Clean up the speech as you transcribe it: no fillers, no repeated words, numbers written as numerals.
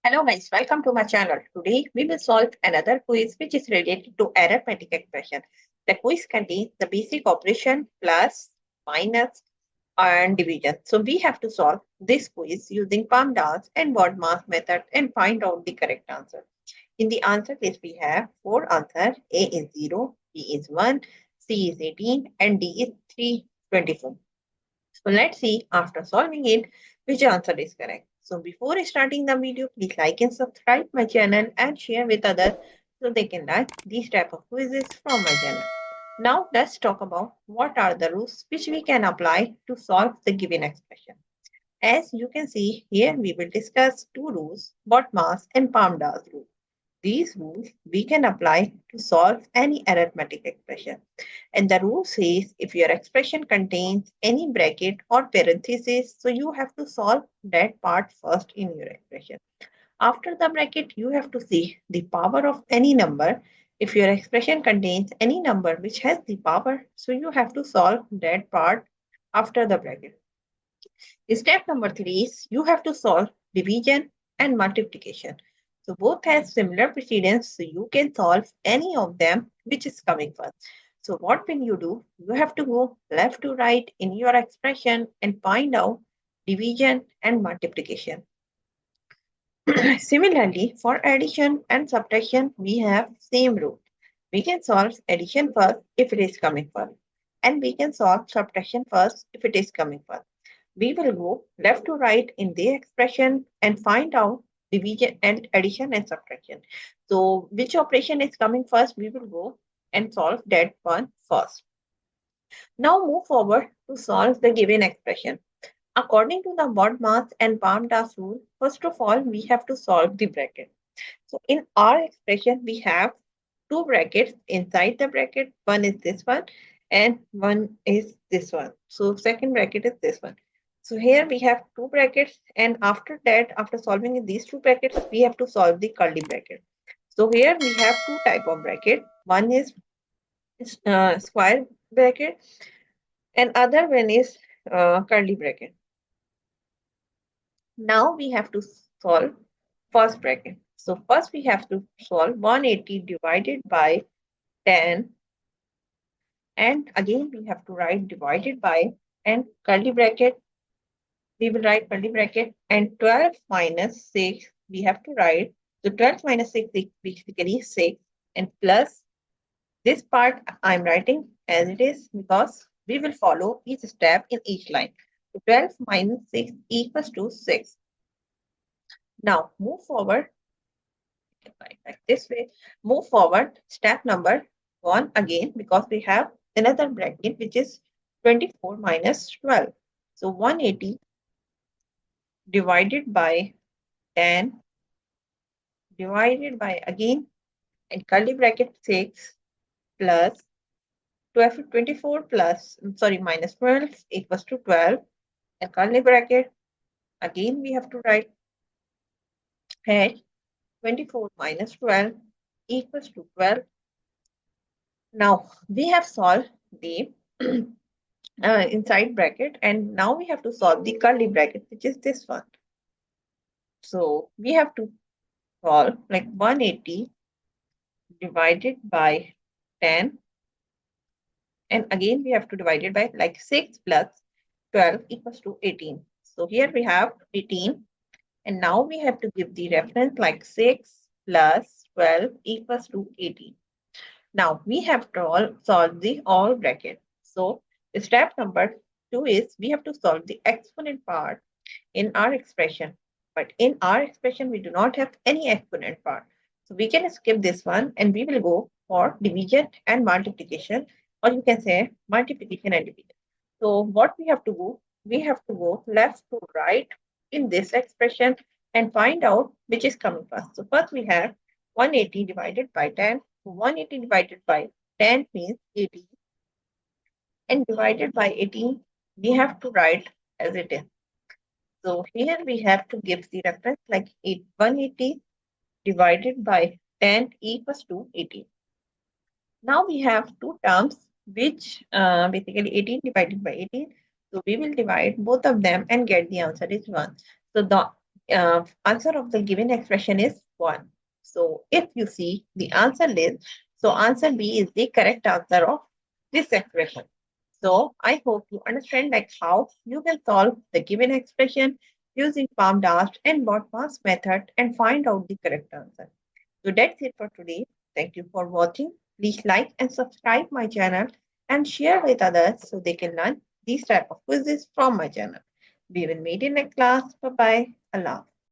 Hello guys, welcome to my channel. Today we will solve another quiz which is related to arithmetic expression. The quiz contains the basic operation plus, minus and division. So we have to solve this quiz using PAMDAS and word math method and find out the correct answer. In the answer list we have four answers. A is 0, B is 1, C is 18 and D is 324. So let's see after solving it which answer is correct. So before starting the video, please like and subscribe my channel and share with others so they can learn these type of quizzes from my channel. Now let's talk about what are the rules which we can apply to solve the given expression. As you can see here, we will discuss two rules, BODMAS and PAMDAS rule. These rules we can apply to solve any arithmetic expression. And the rule says if your expression contains any bracket or parenthesis, so you have to solve that part first in your expression. After the bracket, you have to see the power of any number. If your expression contains any number which has the power, so you have to solve that part after the bracket. Step number 3 is you have to solve division and multiplication. So both have similar precedence, so you can solve any of them which is coming first. So what will you do? You have to go left to right in your expression and find out division and multiplication. Similarly, for addition and subtraction, we have same rule. We can solve addition first if it is coming first, and we can solve subtraction first if it is coming first. We will go left to right in the expression and find out division and addition and subtraction. So which operation is coming first, we will go and solve that one first. Now move forward to solve the given expression. According to the BODMAS and PAMDAS rule, first of all, we have to solve the bracket. So in our expression, we have two brackets inside the bracket. One is this one and one is this one. So second bracket is this one. So here we have two brackets, and after that, after solving these two brackets, we have to solve the curly bracket. So here we have two type of bracket. One is square bracket and other one is curly bracket. Now we have to solve first bracket. So first we have to solve 180 divided by 10, and again we have to write divided by and curly bracket. We will write curly bracket and 12 minus 6 we have to write. So 12 minus 6 is basically 6 and plus this part I'm writing as it is because we will follow each step in each line. So 12 minus 6 equals to 6. Now move forward like this way. Move forward step number 1 again because we have another bracket which is 24 minus 12. So 180 divided by 10 divided by again and curly bracket 6 plus 12, 24 plus minus 12 equals to 12 and curly bracket again we have to write hash 24 minus 12 equals to 12. Now we have solved the inside bracket and now we have to solve the curly bracket which is this one. So we have to solve like 180 divided by 10 and again we have to divide it by like 6 plus 12 equals to 18. So here we have 18 and now we have to give the reference like 6 plus 12 equals to 18. Now we have to solve the all bracket. So step number 2 is we have to solve the exponent part in our expression. But in our expression, we do not have any exponent part. So we can skip this one and we will go for division and multiplication, or you can say multiplication and division. So what we have to do, we have to go left to right in this expression and find out which is coming first. So first we have 180 divided by 10. 180 divided by 10 means 18 and divided by 18 we have to write as it is. So here we have to give the reference like 180 divided by 10 equals to 18. Now we have two terms which basically 18 divided by 18. So we will divide both of them and get the answer is 1. So answer of the given expression is 1. So if you see the answer list, so answer B is the correct answer of this expression. So I hope you understand like how you can solve the given expression using PAMDAST and BODMAS method and find out the correct answer. So that's it for today. Thank you for watching. Please like and subscribe my channel and share with others so they can learn these type of quizzes from my channel. We will meet in next class. Bye bye. Allah.